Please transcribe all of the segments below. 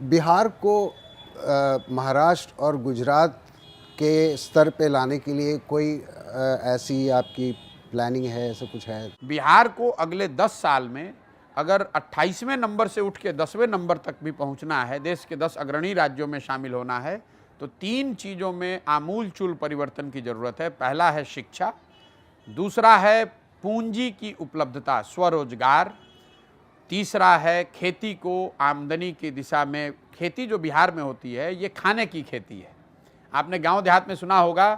बिहार को महाराष्ट्र और गुजरात के स्तर पे लाने के लिए कोई ऐसी आपकी प्लानिंग है, ऐसा कुछ है? बिहार को अगले 10 साल में अगर 28वें नंबर से उठ के 10वें नंबर तक भी पहुंचना है, देश के 10 अग्रणी राज्यों में शामिल होना है, तो 3 चीज़ों में आमूलचूल परिवर्तन की ज़रूरत है। पहला है शिक्षा, दूसरा है पूंजी की उपलब्धता, स्वरोजगार, तीसरा है खेती को आमदनी की दिशा में। खेती जो बिहार में होती है ये खाने की खेती है। आपने गांव देहात में सुना होगा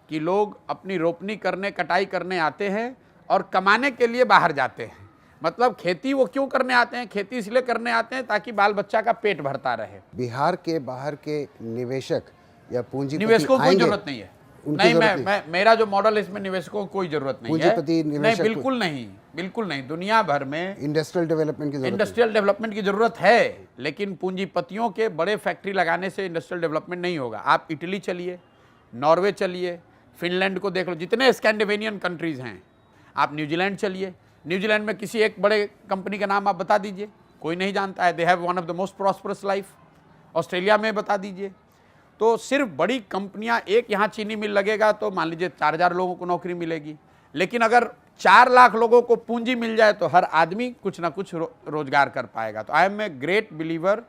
कि लोग अपनी रोपनी करने, कटाई करने आते हैं और कमाने के लिए बाहर जाते हैं। मतलब खेती वो क्यों करने आते हैं? खेती इसलिए करने आते हैं ताकि बाल बच्चा का पेट भरता रहे। बिहार के बाहर के निवेशक या पूंजीपति निवेशकों को कोई आएंगे? जरूरत नहीं है। उनकी नहीं, जरूरत मैं मेरा जो मॉडल है इसमें निवेशकों को कोई जरूरत नहीं है। पूंजीपति नहीं, निवेशक बिल्कुल नहीं, बिल्कुल नहीं। दुनिया भर में इंडस्ट्रियल डेवलपमेंट की जरूरत है। इंडस्ट्रियल डेवलपमेंट की जरूरत है, लेकिन पूंजीपतियों के बड़े फैक्ट्री लगाने से इंडस्ट्रियल डेवलपमेंट नहीं होगा। आप इटली चलिए, नॉर्वे चलिए, फिनलैंड को देख लो, जितने स्कैंडिनेवियन कंट्रीज हैं। आप न्यूजीलैंड चलिए, न्यूजीलैंड में किसी एक बड़े कंपनी का नाम आप बता दीजिए, कोई नहीं जानता है। They have one of the most prosperous life. Australia में बता दीजिए। तो सिर्फ बड़ी कंपनियां, एक यहाँ चीनी मिल लगेगा तो मान लीजिए 4000 लोगों को नौकरी मिलेगी, लेकिन अगर 4 लाख लोगों को पूंजी मिल जाए तो हर आदमी कुछ ना कुछ रोजगार कर पाएगा। तो I am a great believer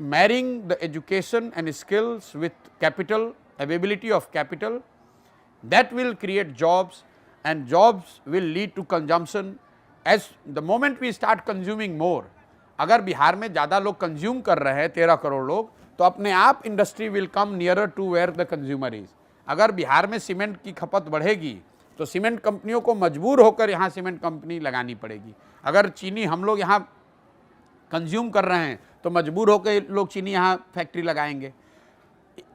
marrying the education and skills with capital, availability of capital, that will create jobs and jobs will lead to consumption. As the moment we start consuming more, अगर बिहार में ज़्यादा लोग consume कर रहे हैं, 13 करोड़ लोग, तो अपने आप industry will come nearer to where the consumer is. अगर बिहार में सीमेंट की खपत बढ़ेगी तो सीमेंट कंपनियों को मजबूर होकर यहाँ सीमेंट कंपनी लगानी पड़ेगी। अगर चीनी हम लोग यहाँ कंज्यूम कर रहे हैं तो मजबूर होकर लोग चीनी यहाँ फैक्ट्री लगाएंगे।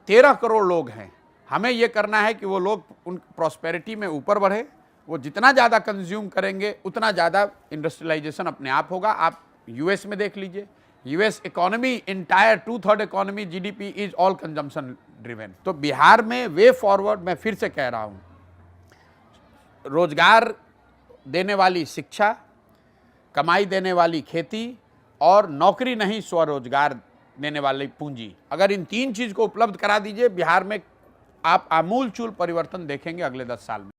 13 करोड़ लोग हैं, हमें ये करना है कि वो लोग उन प्रॉस्पेरिटी में ऊपर बढ़े। वो जितना ज़्यादा कंज्यूम करेंगे उतना ज़्यादा इंडस्ट्रियलाइजेशन अपने आप होगा। आप यूएस में देख लीजिए, US economy entire 2/3 economy GDP is all consumption driven. तो बिहार में वे फॉरवर्ड, मैं फिर से कह रहा हूँ, रोजगार देने वाली शिक्षा, कमाई देने वाली खेती और नौकरी नहीं स्वरोजगार देने वाली पूंजी, अगर इन 3 चीज़ को उपलब्ध करा दीजिए, बिहार में आप आमूलचूल परिवर्तन देखेंगे अगले 10 साल में।